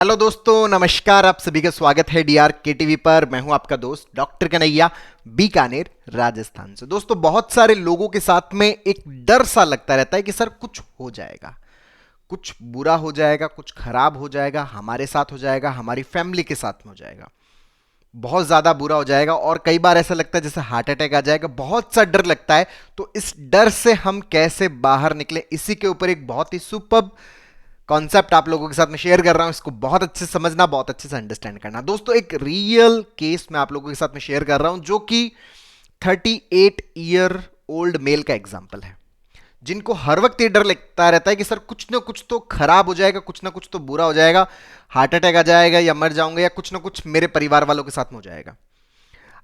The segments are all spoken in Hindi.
हेलो दोस्तों, नमस्कार। आप सभी का स्वागत है डीआर के टीवी पर। मैं हूं आपका दोस्त डॉक्टर कन्हैया, बीकानेर, राजस्थान से। दोस्तों, बहुत सारे लोगों के साथ में एक डर सा लगता रहता है कि सर कुछ हो जाएगा, कुछ बुरा हो जाएगा, कुछ खराब हो जाएगा, हमारे साथ हो जाएगा, हमारी फैमिली के साथ में हो जाएगा, बहुत ज्यादा बुरा हो जाएगा। और कई बार ऐसा लगता है जैसे हार्ट अटैक आ जाएगा, बहुत सा डर लगता है। तो इस डर से हम कैसे बाहर निकले, इसी के ऊपर एक बहुत ही सुपर्ब कॉन्सेप्ट आप लोगों के साथ में शेयर कर रहा हूं। इसको बहुत अच्छे से समझना, बहुत अच्छे से अंडरस्टैंड करना। दोस्तों, एक रियल केस मैं आप लोगों के साथ में शेयर कर रहा हूं, जो कि 38 ईयर ओल्ड मेल का एग्जाम्पल है, जिनको हर वक्त ये डर लगता रहता है कि सर कुछ ना कुछ तो खराब हो जाएगा, कुछ ना कुछ तो बुरा हो जाएगा, हार्ट अटैक आ जाएगा या मर जाऊंगा या कुछ ना कुछ मेरे परिवार वालों के साथ में हो जाएगा।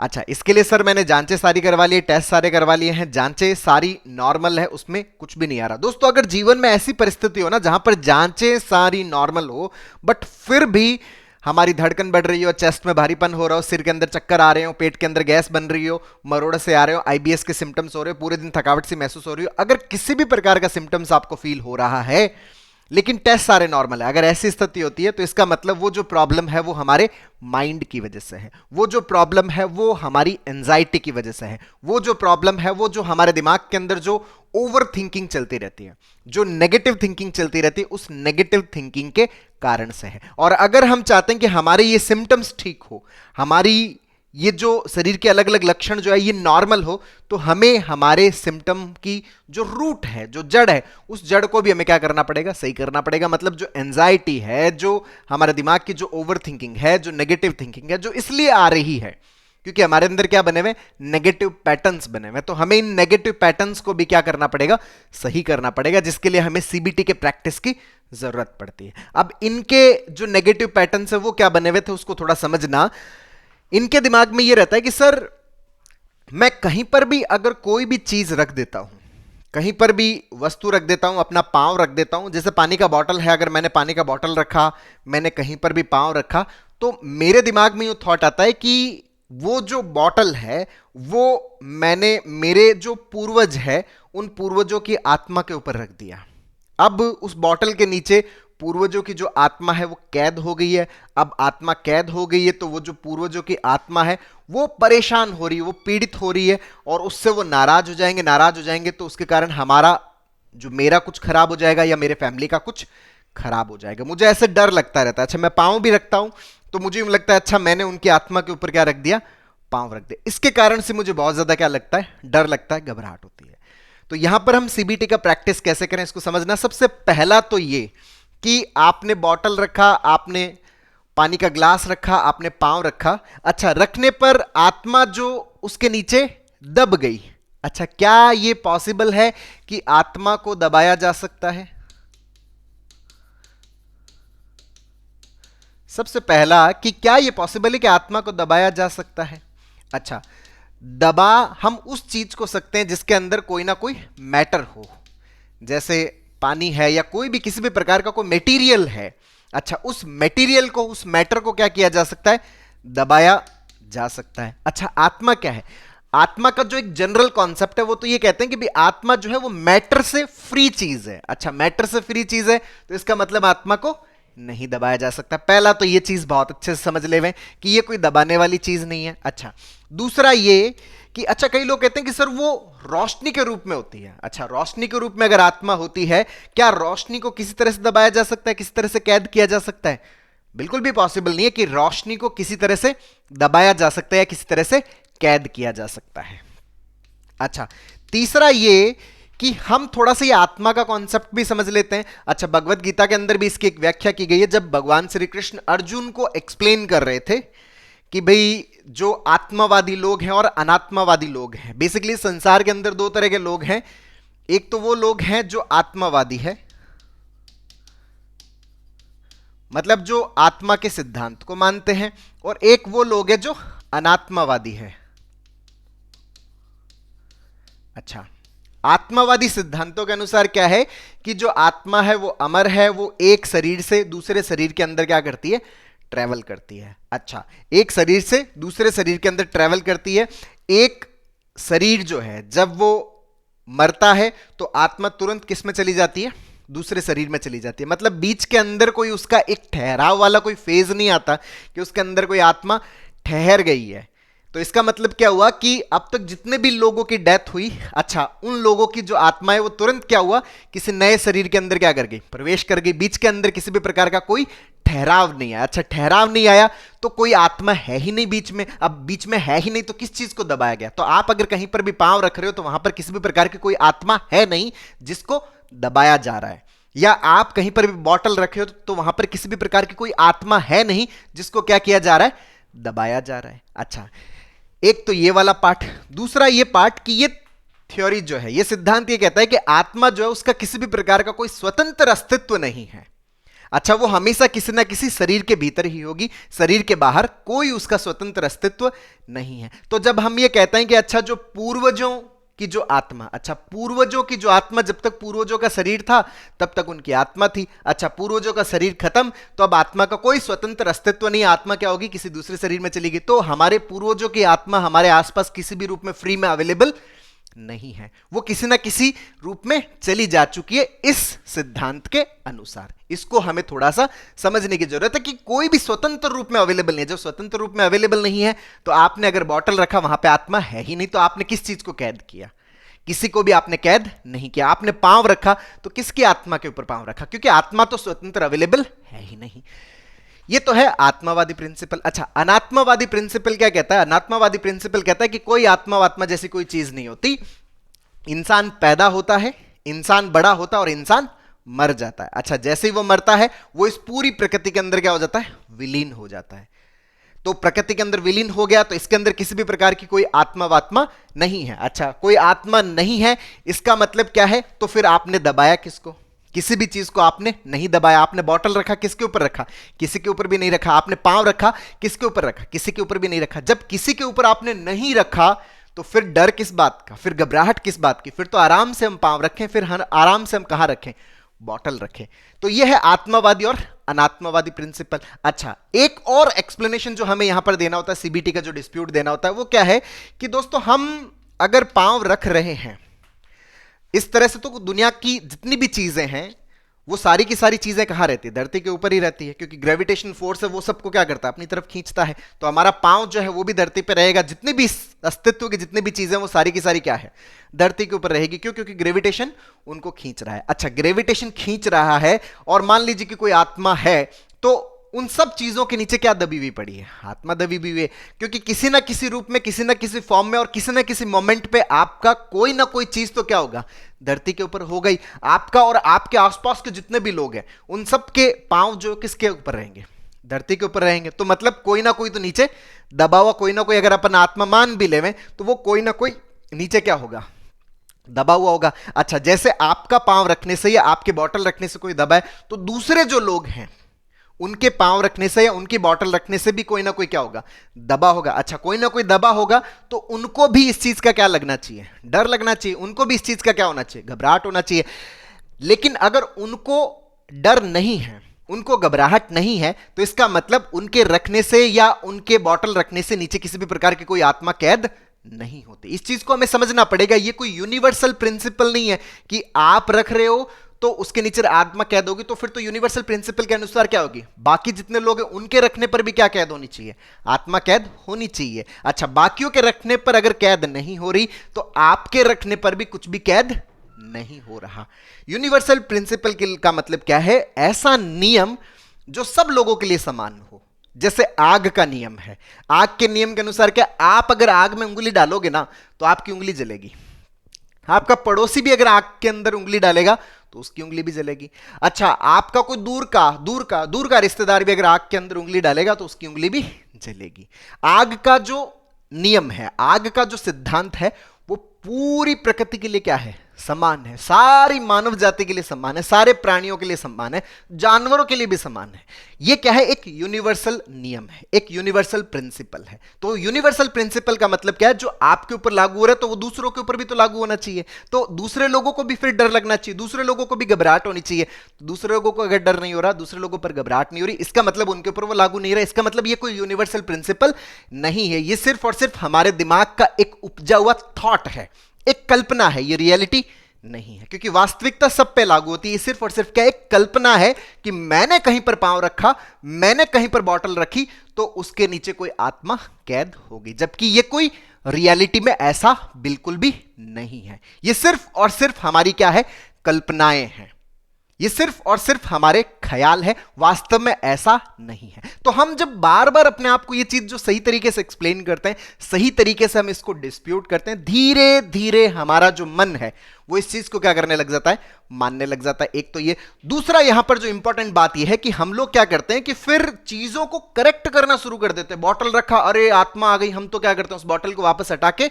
अच्छा, इसके लिए सर मैंने जांचें सारी करवा ली, टेस्ट सारे करवा लिए हैं, जांचें सारी नॉर्मल है, उसमें कुछ भी नहीं आ रहा। दोस्तों, अगर जीवन में ऐसी परिस्थिति हो ना जहां पर जांचें सारी नॉर्मल हो, बट फिर भी हमारी धड़कन बढ़ रही हो, चेस्ट में भारीपन हो रहा हो, सिर के अंदर चक्कर आ रहे हो, पेट के अंदर गैस बन रही हो, मरोड़े से आ रहे हो, आईबीएस के सिम्टम्स हो रहे हो, पूरे दिन थकावट सी महसूस हो रही हो, अगर किसी भी प्रकार का सिम्टम्स आपको फील हो रहा है लेकिन टेस्ट सारे नॉर्मल है, अगर ऐसी स्थिति होती है तो इसका मतलब वो जो प्रॉब्लम है वो हमारे माइंड की वजह से है, वो जो प्रॉब्लम है वो हमारी एंजाइटी की वजह से है, वो जो प्रॉब्लम है वो जो हमारे दिमाग के अंदर जो ओवर थिंकिंग चलती रहती है, जो नेगेटिव थिंकिंग चलती रहती है, उस नेगेटिव थिंकिंग के कारण से है। और अगर हम चाहते हैं कि हमारे ये सिम्टम्स ठीक हो, हमारी ये जो शरीर के अलग अलग लक्षण जो है ये नॉर्मल हो, तो हमें हमारे सिम्टम की जो रूट है, जो जड़ है, उस जड़ को भी हमें क्या करना पड़ेगा, सही करना पड़ेगा। मतलब जो एंजाइटी है, जो हमारे दिमाग की जो ओवर थिंकिंग है, जो नेगेटिव थिंकिंग है, जो इसलिए आ रही है क्योंकि हमारे अंदर क्या बने हुए, नेगेटिव पैटर्न्स बने हुए। तो हमें इन नेगेटिव पैटर्न्स को भी क्या करना पड़ेगा, सही करना पड़ेगा, जिसके लिए हमें सीबीटी के प्रैक्टिस की जरूरत पड़ती है। अब इनके जो नेगेटिव पैटर्न्स है वो क्या बने हुए थे, उसको थोड़ा समझना। इनके दिमाग में ये रहता है कि सर मैं कहीं पर भी अगर कोई भी चीज रख देता हूं, कहीं पर भी वस्तु रख देता हूं, अपना पांव रख देता हूं, जैसे पानी का बॉटल है, अगर मैंने पानी का बॉटल रखा, मैंने कहीं पर भी पांव रखा, तो मेरे दिमाग में ये थॉट आता है कि वो जो बॉटल है वो मैंने मेरे जो पूर्वज है उन पूर्वजों की आत्मा के ऊपर रख दिया। अब उस बॉटल के नीचे पूर्वजों की जो आत्मा है वो कैद हो गई है। अब आत्मा कैद हो गई है तो वो जो पूर्वजों की आत्मा है वो परेशान हो रही है, वो पीड़ित हो रही है, और उससे वो नाराज हो जाएंगे। नाराज हो जाएंगे तो उसके कारण हमारा जो मेरा कुछ खराब हो जाएगा या मेरे फैमिली का कुछ खराब हो जाएगा। मुझे ऐसे डर लगता रहता है। अच्छा, मैं पाँव भी रखता हूं तो मुझे यूं लगता है अच्छा मैंने उनकी आत्मा के ऊपर क्या रख दिया, पाँव रख दिया। इसके कारण से मुझे बहुत ज्यादा क्या लगता है, डर लगता है, घबराहट होती है। तो यहां पर हम सीबीटी का प्रैक्टिस कैसे करें इसको समझना। सबसे पहला तो ये कि आपने बॉटल रखा, आपने पानी का ग्लास रखा, आपने पांव रखा। अच्छा, रखने पर आत्मा जो उसके नीचे दब गई। अच्छा, क्या यह पॉसिबल है कि आत्मा को दबाया जा सकता है? सबसे पहला कि क्या यह पॉसिबल है कि आत्मा को दबाया जा सकता है? अच्छा, दबा हम उस चीज को सकते हैं जिसके अंदर कोई ना कोई मैटर हो, जैसे पानी है या कोई भी किसी भी प्रकार का कोई मटेरियल है। अच्छा, उस मटेरियल को, उस मैटर को क्या किया जा सकता है, दबाया जा सकता है। अच्छा, आत्मा क्या है? आत्मा का जो एक जनरल कॉन्सेप्ट है वो तो ये कहते हैं कि भी आत्मा जो है वो मैटर से फ्री चीज है। अच्छा, मैटर से फ्री चीज है तो इसका मतलब आत्मा को नहीं दबाया जा सकता। पहला तो ये चीज बहुत अच्छे से समझ ले कि ये कोई दबाने वाली चीज नहीं है। अच्छा, दूसरा ये कि अच्छा कई लोग कहते हैं कि सर वो रोशनी के रूप में होती है। अच्छा, रोशनी के रूप में अगर आत्मा होती है, क्या रोशनी को किसी तरह से दबाया जा सकता है, किसी तरह से कैद किया जा सकता है? बिल्कुल भी पॉसिबल नहीं है कि रोशनी को किसी तरह से दबाया जा सकता है या किसी तरह से कैद किया जा सकता है। अच्छा, तीसरा ये कि हम थोड़ा सा ये आत्मा का कॉन्सेप्ट भी समझ लेते हैं। अच्छा, भगवत गीता के अंदर भी इसकी एक व्याख्या की गई है, जब भगवान श्री कृष्ण अर्जुन को एक्सप्लेन कर रहे थे कि भाई जो आत्मावादी लोग हैं और अनात्मावादी लोग हैं। बेसिकली संसार के अंदर दो तरह के लोग हैं। एक तो वो लोग हैं जो आत्मावादी है, मतलब जो आत्मा के सिद्धांत को मानते हैं, और एक वो लोग हैं जो अनात्मावादी है। अच्छा, आत्मावादी सिद्धांतों के अनुसार क्या है कि जो आत्मा है वो अमर है, वो एक शरीर से दूसरे शरीर के अंदर क्या करती है, ट्रेवल करती है। अच्छा, एक शरीर से दूसरे शरीर के अंदर ट्रेवल करती है। एक शरीर जो है जब वो मरता है तो आत्मा तुरंत किस में चली जाती है, दूसरे शरीर में चली जाती है। मतलब बीच के अंदर कोई उसका एक ठहराव वाला कोई फेज नहीं आता कि उसके अंदर कोई आत्मा ठहर गई है। तो इसका मतलब क्या हुआ कि अब तक जितने भी लोगों की डेथ हुई, अच्छा उन लोगों की जो आत्मा है वो तुरंत क्या हुआ, किसी नए शरीर के अंदर क्या कर गई, प्रवेश कर गई। बीच के अंदर किसी भी प्रकार का कोई ठहराव नहीं आया। अच्छा ठहराव नहीं आया तो कोई आत्मा है ही नहीं बीच में। अब बीच में है ही नहीं तो किस चीज को दबाया गया। तो आप अगर कहीं पर भी पांव रख रहे हो तो वहां पर किसी भी प्रकार की कोई आत्मा है नहीं जिसको दबाया जा रहा है। या आप कहीं पर भी बॉटल रखे हो तो वहां पर किसी भी प्रकार की कोई आत्मा है नहीं जिसको क्या किया जा रहा है, दबाया जा रहा है। अच्छा एक तो ये वाला पार्ट। दूसरा ये पार्ट कि ये थ्योरी जो है, ये सिद्धांत ये कहता है कि आत्मा जो है उसका किसी भी प्रकार का कोई स्वतंत्र अस्तित्व नहीं है। अच्छा वो हमेशा किसी ना किसी शरीर के भीतर ही होगी, शरीर के बाहर कोई उसका स्वतंत्र अस्तित्व नहीं है। तो जब हम ये कहते हैं कि अच्छा जो पूर्वजों की जो आत्मा, अच्छा पूर्वजों की जो आत्मा, जब तक पूर्वजों का शरीर था तब तक उनकी आत्मा थी। अच्छा पूर्वजों का शरीर खत्म तो अब आत्मा का कोई स्वतंत्र अस्तित्व नहीं, आत्मा क्या होगी, किसी दूसरे शरीर में चली गई। तो हमारे पूर्वजों की आत्मा हमारे आसपास किसी भी रूप में फ्री में अवेलेबल नहीं है, वो किसी ना किसी रूप में चली जा चुकी है इस सिद्धांत के अनुसार। इसको हमें थोड़ा सा समझने की जरूरत है कि कोई भी स्वतंत्र रूप में अवेलेबल नहीं है। जब स्वतंत्र रूप में अवेलेबल नहीं है तो आपने अगर बॉटल रखा वहां पे आत्मा है ही नहीं, तो आपने किस चीज को कैद किया, किसी को भी आपने कैद नहीं किया। आपने पांव रखा तो किसकी आत्मा के ऊपर पांव रखा, क्योंकि आत्मा तो स्वतंत्र अवेलेबल है ही नहीं। ये तो है आत्मावादी प्रिंसिपल। अच्छा अनात्मावादी प्रिंसिपल क्या कहता है, अनात्मावादी प्रिंसिपल कहता है कि कोई आत्मा जैसी कोई चीज नहीं होती। इंसान पैदा होता है, इंसान बड़ा होता है और इंसान मर जाता है। अच्छा जैसे ही वो मरता है वो इस पूरी प्रकृति के अंदर क्या हो जाता है, विलीन हो जाता है। तो प्रकृति के अंदर विलीन हो गया तो इसके अंदर किसी भी प्रकार की कोई आत्मा नहीं है। अच्छा कोई आत्मा नहीं है इसका मतलब क्या है, तो फिर आपने दबाया किसको, किसी भी चीज को आपने नहीं दबाया। आपने बॉटल रखा किसके ऊपर रखा, किसी के ऊपर भी नहीं रखा। आपने पांव रखा किसके ऊपर रखा, किसी के ऊपर भी नहीं रखा। जब किसी के ऊपर आपने नहीं रखा तो फिर डर किस बात का, फिर घबराहट किस बात की, फिर तो आराम से हम पांव रखें, फिर आराम से हम कहां रखें, बॉटल रखें। तो यह है आत्मावादी और अनात्मावादी प्रिंसिपल। अच्छा एक और एक्सप्लेनेशन जो हमें यहां पर देना होता है, सीबीटी का जो डिस्प्यूट देना होता है वो क्या है कि दोस्तों हम अगर पांव रख रहे हैं इस तरह से तो दुनिया की जितनी भी चीजें हैं वो सारी की सारी चीजें कहां रहती है, धरती के ऊपर ही रहती है, क्योंकि ग्रेविटेशन फोर्स है वो सबको क्या करता है, अपनी तरफ खींचता है। तो हमारा पांव जो है वो भी धरती पर रहेगा। जितनी भी अस्तित्व की जितनी भी चीजें वो सारी की सारी क्या है, धरती के ऊपर रहेगी। क्यों, क्योंकि ग्रेविटेशन उनको खींच रहा है। अच्छा ग्रेविटेशन खींच रहा है और मान लीजिए कि कोई आत्मा है तो उन सब चीजों के नीचे क्या दबी हुई पड़ी है, आत्मा दबी हुई है। क्योंकि किसी ना किसी रूप में, किसी ना किसी फॉर्म में और किसी ना किसी मोमेंट पे आपका कोई ना कोई चीज तो क्या होगा, धरती के ऊपर हो गई। आपका और आपके आसपास के जितने भी लोग हैं उन सब के पांव जो किसके ऊपर रहेंगे, धरती के ऊपर रहेंगे। तो मतलब कोई ना कोई तो नीचे दबा हुआ, कोई ना कोई, अगर अपन आत्मा मान भी लेवें तो वो कोई ना कोई नीचे क्या होगा, दबा हुआ होगा। अच्छा जैसे आपका पांव रखने से या आपके बॉटल रखने से कोई दबा है तो दूसरे जो लोग हैं उनके पांव रखने से या उनकी बॉटल रखने से भी कोई ना कोई क्या होगा, दबा होगा। अच्छा कोई ना कोई दबा होगा तो उनको भी इस चीज का क्या लगना चाहिए, डर लगना चाहिए। उनको भी इस चीज का क्या होना चाहिए, घबराहट होना चाहिए। लेकिन अगर उनको डर नहीं है, उनको घबराहट नहीं है, तो इसका मतलब उनके रखने से या उनके बॉटल रखने से नीचे किसी भी प्रकार की कोई आत्मा कैद नहीं होती। इस चीज को हमें समझना पड़ेगा। ये कोई यूनिवर्सल प्रिंसिपल नहीं है कि आप रख रहे हो तो उसके नीचे आत्मा कैद होगी। तो फिर तो यूनिवर्सल प्रिंसिपल के अनुसार क्या होगी, बाकी जितने लोग हैं उनके रखने पर भी क्या कैद होनी चाहिए, आत्मा कैद होनी चाहिए। अच्छा बाकियों के रखने पर अगर कैद नहीं हो रही तो आपके रखने पर भी कुछ भी कैद नहीं हो रहा। यूनिवर्सल प्रिंसिपल का मतलब क्या है, ऐसा नियम जो सब लोगों के लिए समान हो। जैसे आग का नियम है, आग के नियम के अनुसार क्या, आप अगर आग में उंगली डालोगे ना तो आपकी उंगली जलेगी। आपका पड़ोसी भी अगर आग के अंदर उंगली डालेगा तो उसकी उंगली भी जलेगी। अच्छा आपका कोई दूर का रिश्तेदार भी अगर आग के अंदर उंगली डालेगा तो उसकी उंगली भी जलेगी। आग का जो नियम है, आग का जो सिद्धांत है वो पूरी प्रकृति के लिए क्या है, समान है। सारी मानव जाति के लिए समान है, सारे प्राणियों के लिए समान है, जानवरों के लिए भी समान है। यह क्या है, एक यूनिवर्सल नियम है, एक यूनिवर्सल प्रिंसिपल है। तो यूनिवर्सल प्रिंसिपल का मतलब क्या है, जो आपके ऊपर लागू हो रहा है तो वो दूसरों के ऊपर भी तो लागू होना चाहिए। तो दूसरे लोगों को भी फिर डर लगना चाहिए, दूसरे लोगों को भी घबराहट होनी चाहिए। दूसरे लोगों को अगर डर नहीं हो रहा, दूसरे लोगों पर घबराहट नहीं हो रही, इसका मतलब उनके ऊपर वो लागू नहीं रहा। इसका मतलब ये कोई यूनिवर्सल प्रिंसिपल नहीं है, ये सिर्फ और सिर्फ हमारे दिमाग का एक उपजा हुआ थॉट है, एक कल्पना है, ये रियलिटी नहीं है, क्योंकि वास्तविकता सब पे लागू होती है। ये सिर्फ और सिर्फ क्या एक कल्पना है कि मैंने कहीं पर पांव रखा, मैंने कहीं पर बॉटल रखी, तो उसके नीचे कोई आत्मा कैद होगी, जबकि ये कोई रियलिटी में ऐसा बिल्कुल भी नहीं है। ये सिर्फ और सिर्फ हमारी क्या है, कल्पनाएं हैं। ये सिर्फ और सिर्फ हमारे ख्याल है, वास्तव में ऐसा नहीं है। तो हम जब बार बार अपने आप को ये चीज जो सही तरीके से एक्सप्लेन करते हैं, सही तरीके से हम इसको डिस्प्यूट करते हैं, धीरे धीरे हमारा जो मन है वो इस चीज को क्या करने लग जाता है, मानने लग जाता है। एक तो ये, दूसरा यहां पर जो इंपॉर्टेंट बात यह है कि हम लोग क्या करते हैं कि फिर चीजों को करेक्ट करना शुरू कर देते हैं। बॉटल रखा, अरे आत्मा आ गई, हम तो क्या करते हैं उस बॉटल को वापस हटा के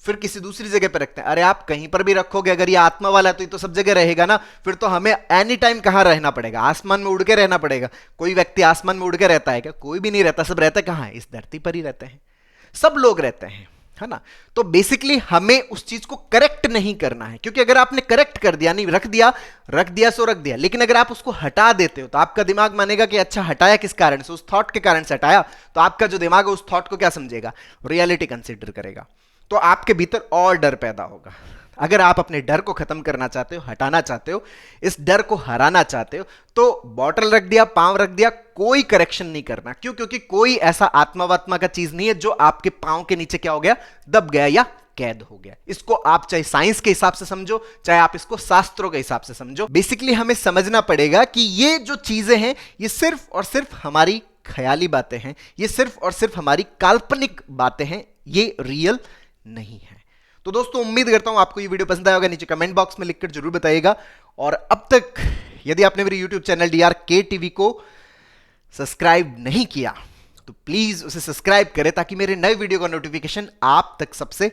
फिर किसी दूसरी जगह पे रखते हैं। अरे आप कहीं पर भी रखोगे, अगर ये आत्मा वाला है तो ये तो सब जगह रहेगा ना, फिर तो हमें एनी टाइम कहां रहना पड़ेगा, आसमान में उड़ के रहना पड़ेगा। कोई व्यक्ति आसमान में उड़ के रहता है क्या? कोई भी नहीं रहता। सब रहता कहां है? इस धरती पर ही रहते हैं, सब लोग रहते हैं, है ना। तो बेसिकली हमें उस चीज को करेक्ट नहीं करना है, क्योंकि अगर आपने करेक्ट कर दिया, नहीं रख दिया सो रख दिया, लेकिन अगर आप उसको हटा देते हो तो आपका दिमाग मानेगा कि अच्छा हटाया किस कारण से, उस थॉट के कारण से हटाया, तो आपका जो दिमाग है उस थॉट को क्या समझेगा, रियलिटी कंसीडर करेगा। तो आपके भीतर और डर पैदा होगा। अगर आप अपने डर को खत्म करना चाहते हो, हटाना चाहते हो, इस डर को हराना चाहते हो, तो बॉटल रख दिया, पांव रख दिया, कोई करेक्शन नहीं करना। क्यों? क्योंकि कोई ऐसा आत्मा वात्मा का चीज नहीं है जो आपके पांव के नीचे क्या हो गया, दब गया या कैद हो गया। इसको आप चाहे साइंस के हिसाब से समझो, चाहे आप इसको शास्त्रों के हिसाब से समझो, बेसिकली हमें समझना पड़ेगा कि ये जो चीजें हैं ये सिर्फ और सिर्फ हमारी ख्याली बातें हैं, ये सिर्फ और सिर्फ हमारी काल्पनिक बातें हैं, ये रियल नहीं है। तो दोस्तों उम्मीद करता हूं आपको ये वीडियो पसंद आया होगा, नीचे कमेंट बॉक्स में लिखकर जरूर बताइएगा। और अब तक यदि आपने मेरे YouTube चैनल DRK TV को सब्सक्राइब नहीं किया तो प्लीज उसे सब्सक्राइब करें, ताकि मेरे नए वीडियो का नोटिफिकेशन आप तक सबसे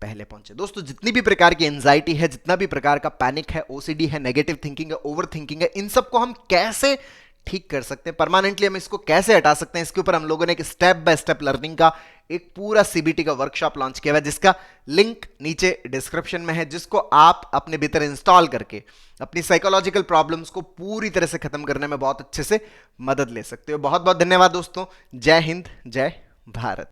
पहले पहुंचे। दोस्तों जितनी भी प्रकार की एंजाइटी है, जितना भी प्रकार का पैनिक है, OCD है, नेगेटिव थिंकिंग है, ओवर थिंकिंग है, इन सबको हम कैसे ठीक कर सकते हैं, परमानेंटली हम इसको कैसे हटा सकते हैं, इसके ऊपर हम लोगों ने एक स्टेप बाय स्टेप लर्निंग का एक पूरा CBT का वर्कशॉप लॉन्च किया है, जिसका लिंक नीचे डिस्क्रिप्शन में है, जिसको आप अपने भीतर इंस्टॉल करके अपनी साइकोलॉजिकल प्रॉब्लम्स को पूरी तरह से खत्म करने में बहुत अच्छे से मदद ले सकते हो। बहुत बहुत धन्यवाद दोस्तों। जय हिंद, जय भारत।